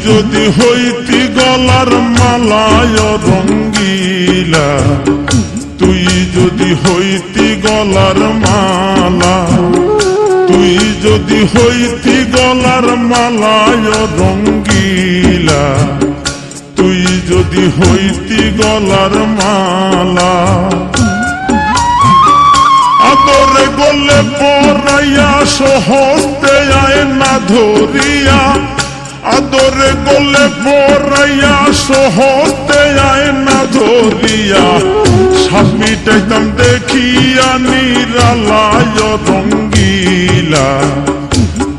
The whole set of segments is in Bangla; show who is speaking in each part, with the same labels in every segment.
Speaker 1: যদি হইতি গলার মালায় রঙ্গিলা, তুই যদি হইতি গলার মালা, তুই যদি হইতি গলার মালায় রঙ্গিলা, তুই যদি হইতি গলার মালা, আদরে গলে পরাইয়া সহস্তে আয়না ধরিয়া, আদরে গলে পরাইয়া সহস্তে আয়না ধরিয়া, সাপ মিটাইতাম দেখিয়া নিরালায় রঙ্গিলা,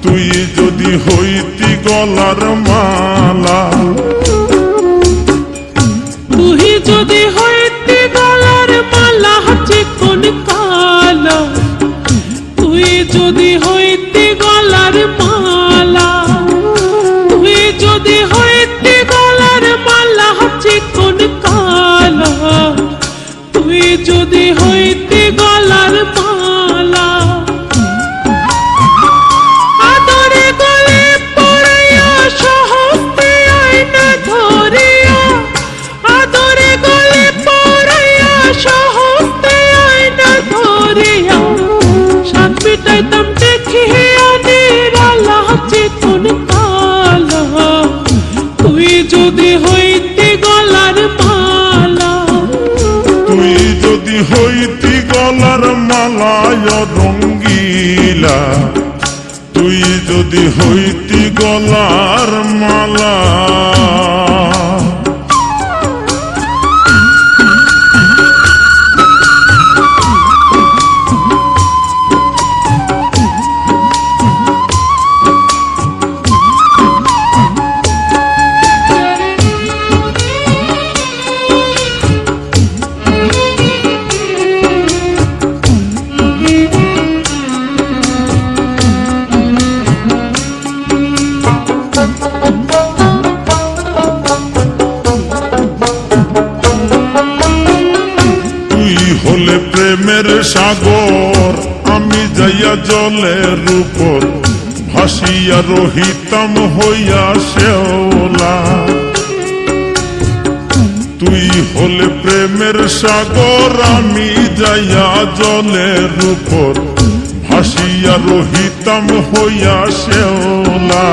Speaker 1: তুই যদি হইতি গলার মালা,
Speaker 2: তুই যদি হইতি গলার মালা চিকন কালা, তুই যদি হইতি গলার মালা, তুই যদি হইতি গলার মালা চিকন কালা, তুই যদি হইতি গলার মালা, আদরে গলে পরাইয়া সহস্তে আয়না ধরিয়া, আদরে গলে পরাইয়া সহস্তে আয়না ধরিয়া, সাপ মিটাইতাম দেখিয়া নিরালা চিকন কালা, তুই যদি হইতি গলার মালা,
Speaker 1: তুই যদি হইতি গলার মালায় রঙ্গিলা, তুই যদি হইতি গলার মালা। হলে প্রেমের সাগর, আমি যাইয়া জলের উপর ভাসিয়া রহিতাম হইয়া শেওলা, তুই হলে প্রেমের সাগর, আমি যাইয়া জলের উপর ভাসিয়া রহিতাম হইয়া শেওলা,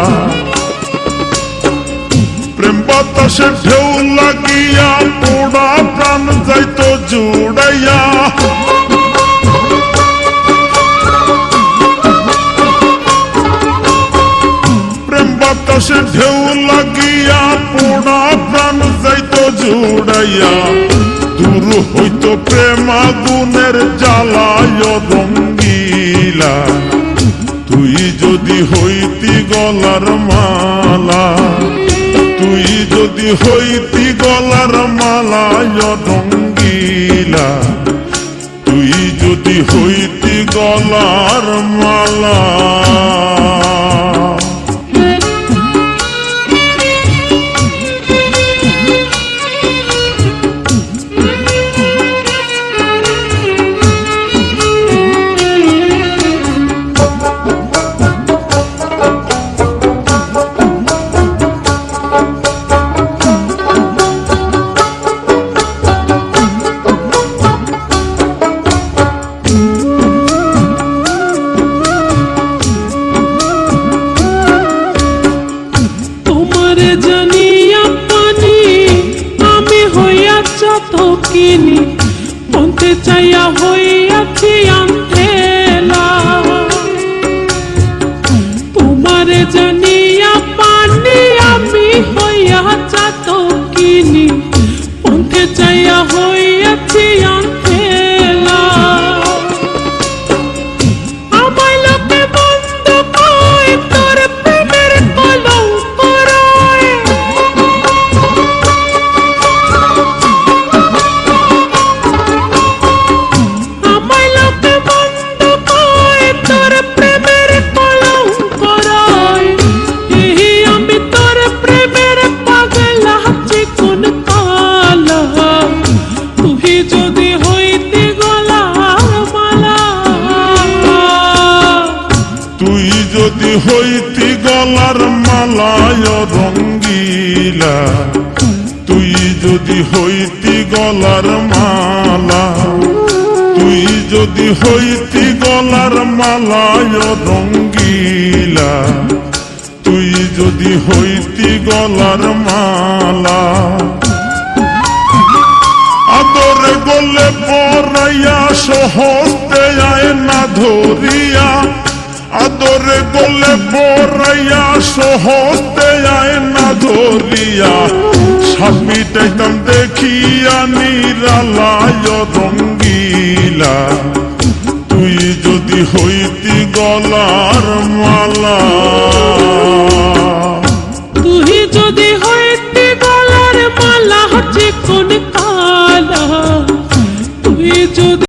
Speaker 1: প্রেম বাতাসে ঢেউ লাগিয়া পোড়া প্রাণ যাইত জুড়াইয়া, প্রেম বাতাসে ঢেউ লাগিয়া পোড়া প্রাণ যাইত জুড়াইয়া, দূর হইত প্রেম আগুনের জ্বালায় রঙ্গিলা, তুই যদি হইতি গলার মালা, তুই যদি হইতি গলার মালায় রঙ্গিলা, তুই যদি হইতি গলার মালা।
Speaker 2: পন্থে চাইয়া হইয়াছি আন্ধেলা, তোমারে জানিয়া পানি আমি হইয়া চাতকিনি, পন্থে চাইয়া হইয়াছি আন্ধেলা, আমায় লোকে বন্ধ কয় তোর প্রেমের কলঙ্ক রয়,
Speaker 1: হইতি গলার মালায় রঙ্গিলা, তুই যদি হইতি গলার মালা, তুই যদি হইতি গলার মালায় রঙ্গিলা, তুই যদি হইতি গলার মালা। আদরে গলে পরাইয়া সহস্তে আয় না ধরিয়া, আদরে গলে পরাইয়া সহস্তে আয় না ধরিয়া, সাপিটাইতাম দেখিয়া নিরালায় রঙ্গিলা, তুই যদি হইতি গলার মালা।
Speaker 2: তুই যদি হয়ে